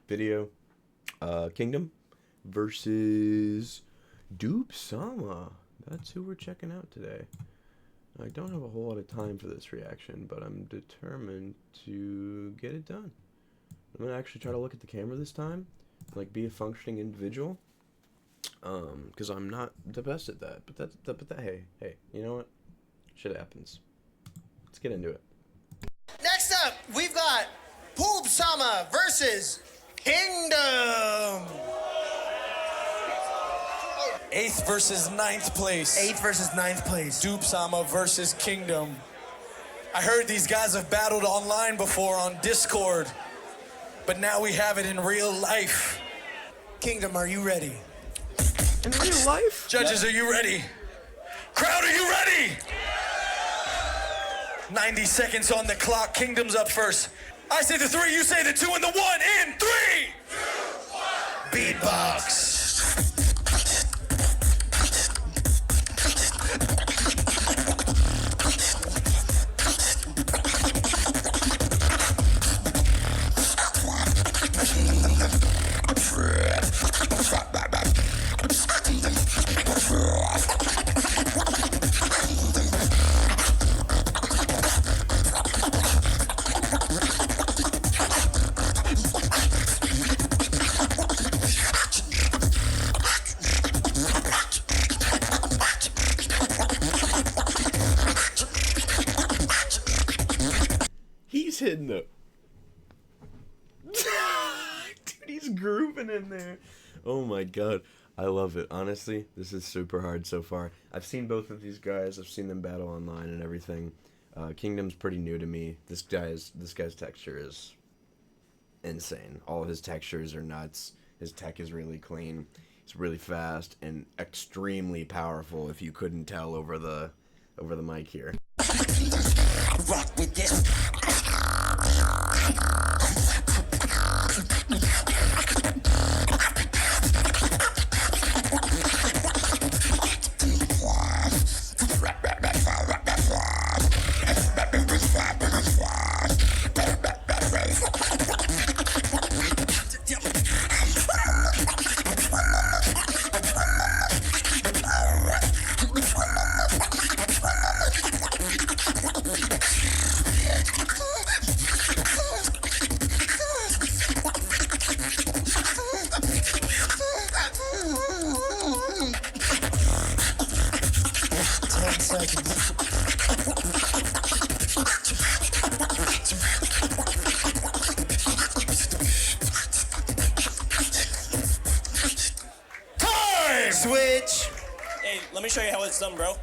video. Kingdom versus Doobsama. That's who we're checking out today. I don't have a whole lot of time for this reaction, but I'm determined to get it done. I'm gonna actually try to look at the camera this time, like be a functioning individual. Because I'm not the best at that. But hey, you know what? Shit happens. Let's get into it. Next up, we've got Doobsama versus Kingdom. 8th versus 9th place. 8th versus 9th place. Doobsama versus Kingdom. I heard these guys have battled online before on Discord, but now we have it in real life. Kingdom, are you ready? In real life? Judges, are you ready? Crowd, are you ready? 90 seconds on the clock. Kingdom's up first. I say the 3, you say the 2, and the 1 in 3, 2, 1. Beatbox. He's hitting the... Dude, he's grooving in there. Oh my god. I love it. Honestly, this is super hard so far. I've seen both of these guys. I've seen them battle online and everything. Kingdom's pretty new to me. This guy's texture is insane. All of his textures are nuts. His tech is really clean. It's really fast and extremely powerful, if you couldn't tell over the mic here. Rock with this. Switch. Hey, let me show you how it's done, bro.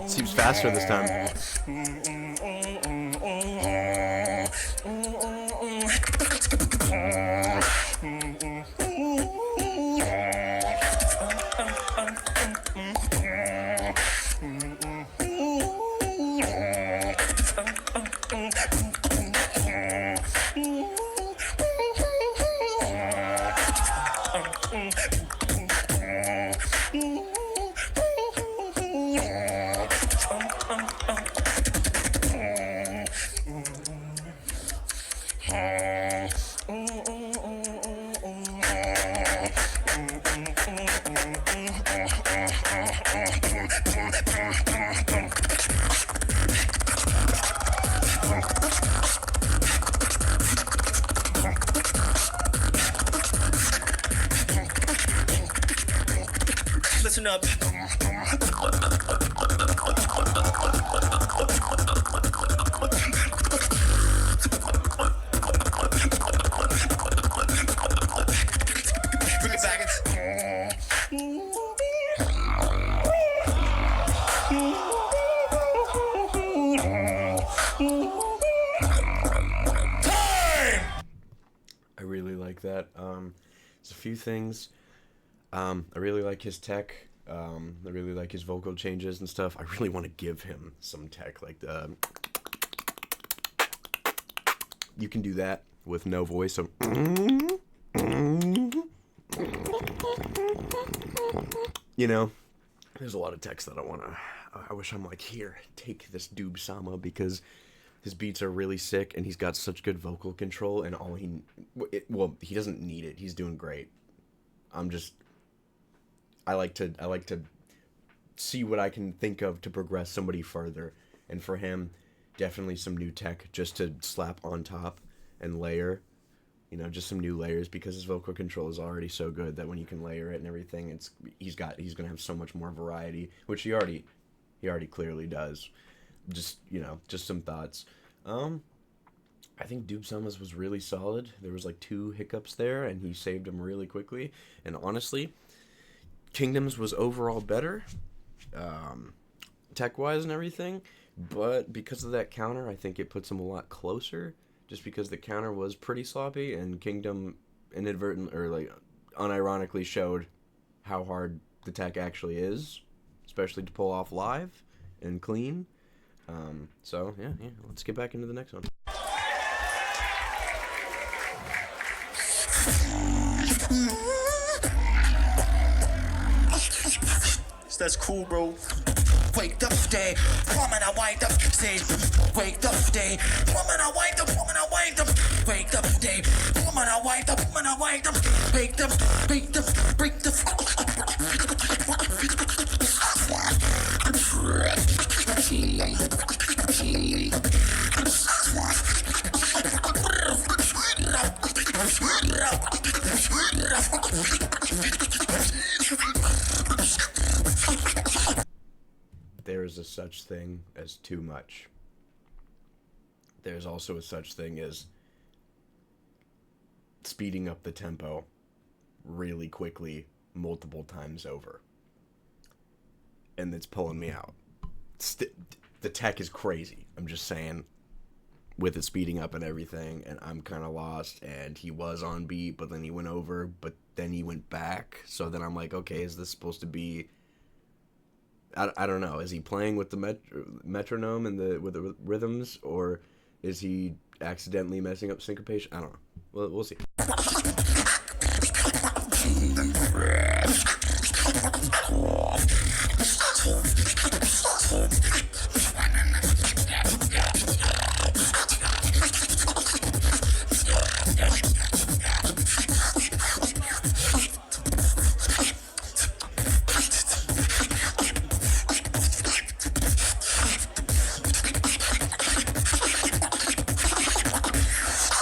Seems faster this time. Listen up. Bring it back. I really like that. There's a few things. I really like his tech. I really like his vocal changes and stuff. I really want to give him some tech, like the... You can do that with no voice, so... you know, there's a lot of text that I wish I'm like, here, take this Doobsama, because his beats are really sick and he's got such good vocal control, and he doesn't need it. He's doing great. I like to see what I can think of to progress somebody further. And for him, definitely some new tech just to slap on top and layer, just some new layers, because his vocal control is already so good that when you can layer it and everything, he's gonna have so much more variety, which he already clearly does. Just some thoughts. I think Doobsama's was really solid. There was like 2 hiccups there, and he saved them really quickly. And honestly, Kingdom's was overall better, tech-wise and everything, but because of that counter, I think it puts him a lot closer, just because the counter was pretty sloppy, and Kingdom unironically showed how hard the tech actually is, especially to pull off live and clean. So yeah, let's get back into the next one. That's cool, bro. Wake up day, woman, I wake up, say, wake up day, woman, I wake up, woman, I wake up, wake up day, woman, I wake up, woman, I wake up, wake up, break the. There is a such thing as too much. There's also a such thing as speeding up the tempo really quickly multiple times over. And it's pulling me out. The tech is crazy. I'm just saying, with it speeding up and everything, and I'm kind of lost, and he was on beat, but then he went over, but then he went back. So then I'm like, okay, is this supposed to be... I don't know. Is he playing with the metronome and with the rhythms, or is he accidentally messing up syncopation? I don't know. We'll see.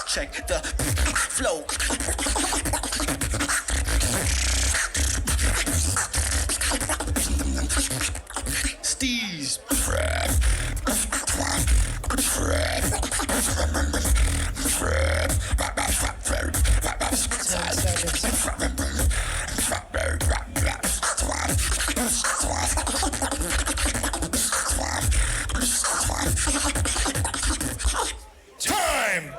Check the flow. Steez. Time!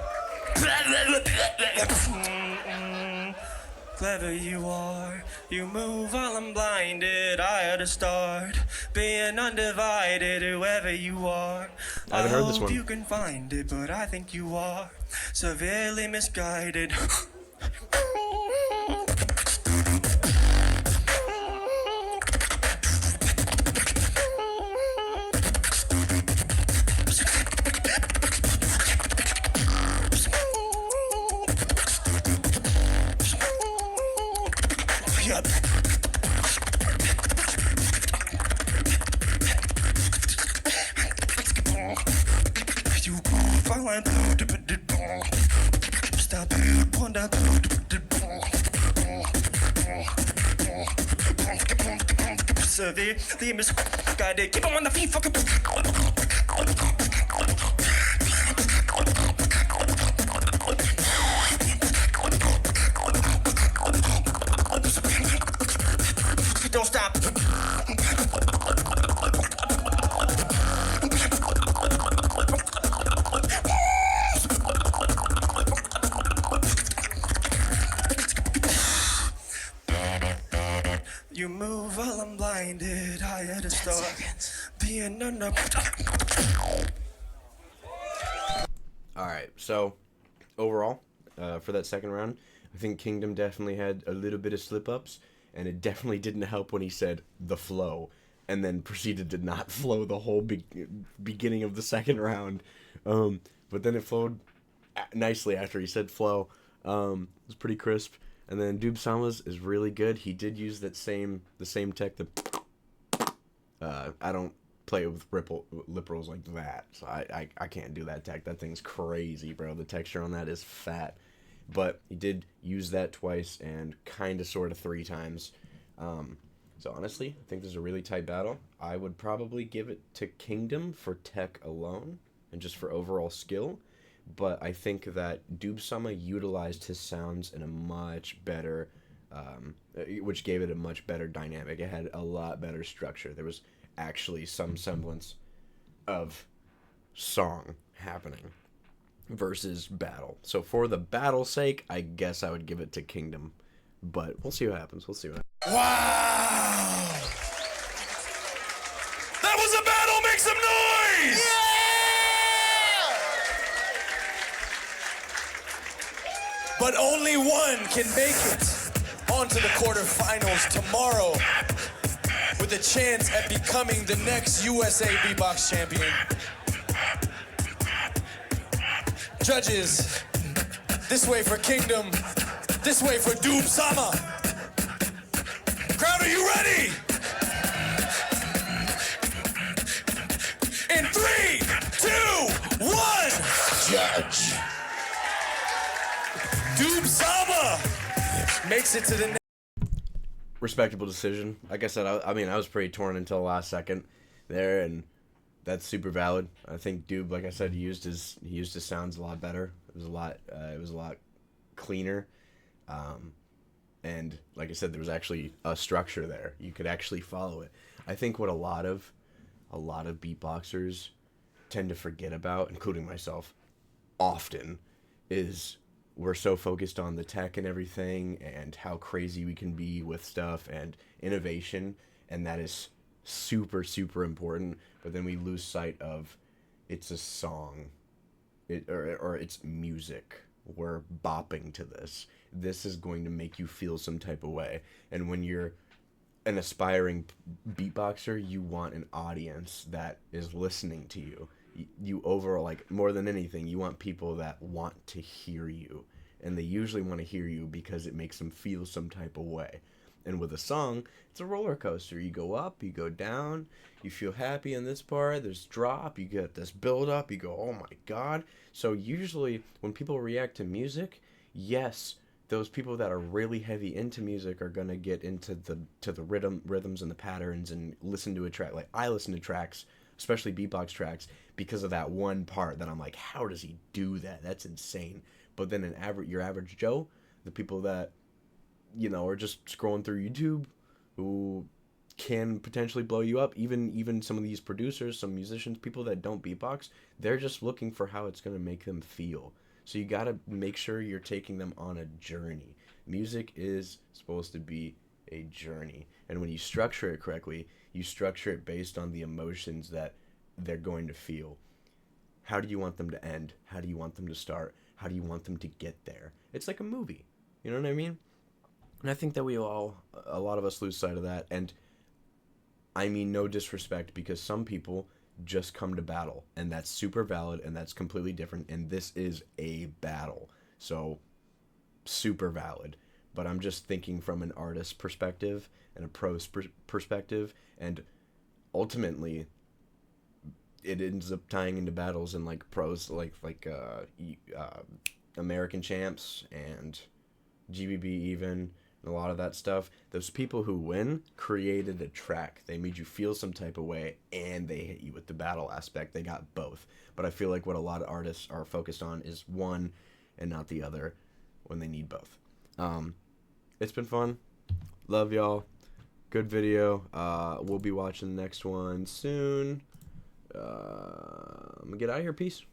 Clever you are, you move while I'm blinded. I had to start being undivided, whoever you are. I haven't heard this hope one. you can find it, but I think you are severely misguided. Stop severely misguided. Keep on the feet, fucking. Don't stop. You move while I'm blinded. I had to start being under. Alright, so overall, for that second round, I think Kingdom definitely had a little bit of slip-ups, and it definitely didn't help when he said the flow, and then proceeded to not flow the whole beginning of the second round. But then it flowed nicely after he said flow. It was pretty crisp. And then Doobsama's is really good. He did use the same tech. I don't play with lip rolls like that, so I can't do that tech. That thing's crazy, bro. The texture on that is fat. But he did use that twice and kind of sort of 3 times. So honestly, I think this is a really tight battle. I would probably give it to Kingdom for tech alone and just for overall skill. But I think that Doobsama utilized his sounds in a much better, which gave it a much better dynamic. It had a lot better structure. There was actually some semblance of song happening versus battle. So for the battle's sake, I guess I would give it to Kingdom. But we'll see what happens. Wow! That was a battle! Make some noise! Yeah! But only one can make it onto the quarterfinals tomorrow with a chance at becoming the next USA Beatbox champion. Judges, this way for Kingdom, this way for Doobsama. Crowd, are you ready? In 3, 2, 1, judge. Doobsama makes it to the next. Respectable decision. Like I said, I mean, I was pretty torn until the last second there, and that's super valid. I think Doob, like I said, he used his sounds a lot better. It was a lot cleaner. And like I said, there was actually a structure there. You could actually follow it. I think what a lot of beatboxers tend to forget about, including myself, often, is we're so focused on the tech and everything and how crazy we can be with stuff and innovation, and that is super, super important. But then we lose sight of it's a song, or it's music. We're bopping to this. This is going to make you feel some type of way. And when you're an aspiring beatboxer, you want an audience that is listening to you. You overall, like, more than anything, you want people that want to hear you. And they usually want to hear you because it makes them feel some type of way. And with a song, it's a roller coaster. You go up, you go down, you feel happy in this part, there's drop, you get this build up, you go, oh my god. So usually when people react to music, yes, those people that are really heavy into music are gonna get into the rhythms and the patterns and listen to a track. Like, I listen to tracks, especially beatbox tracks, because of that one part that I'm like, how does he do that? That's insane. But then your average Joe, the people that, you know, are just scrolling through YouTube, who can potentially blow you up, even some of these producers, some musicians, people that don't beatbox, they're just looking for how it's gonna make them feel. So you gotta make sure you're taking them on a journey. Music is supposed to be a journey, and when you structure it correctly, you structure it based on the emotions that they're going to feel. How do you want them to end? How do you want them to start? How do you want them to get there? It's like a movie, you know what I mean? And I think that a lot of us lose sight of that. And I mean no disrespect, because some people just come to battle, and that's super valid, and that's completely different, and this is a battle, so super valid. But I'm just thinking from an artist perspective and a pro's perspective, and ultimately it ends up tying into battles and like pros, like American champs and GBB even. A lot of that stuff, those people who win created a track. They made you feel some type of way, and they hit you with the battle aspect. They got both. But I feel like what a lot of artists are focused on is one and not the other when they need both. It's been fun. Love y'all. Good video. We'll be watching the next one soon. I'm gonna get out of here. Peace.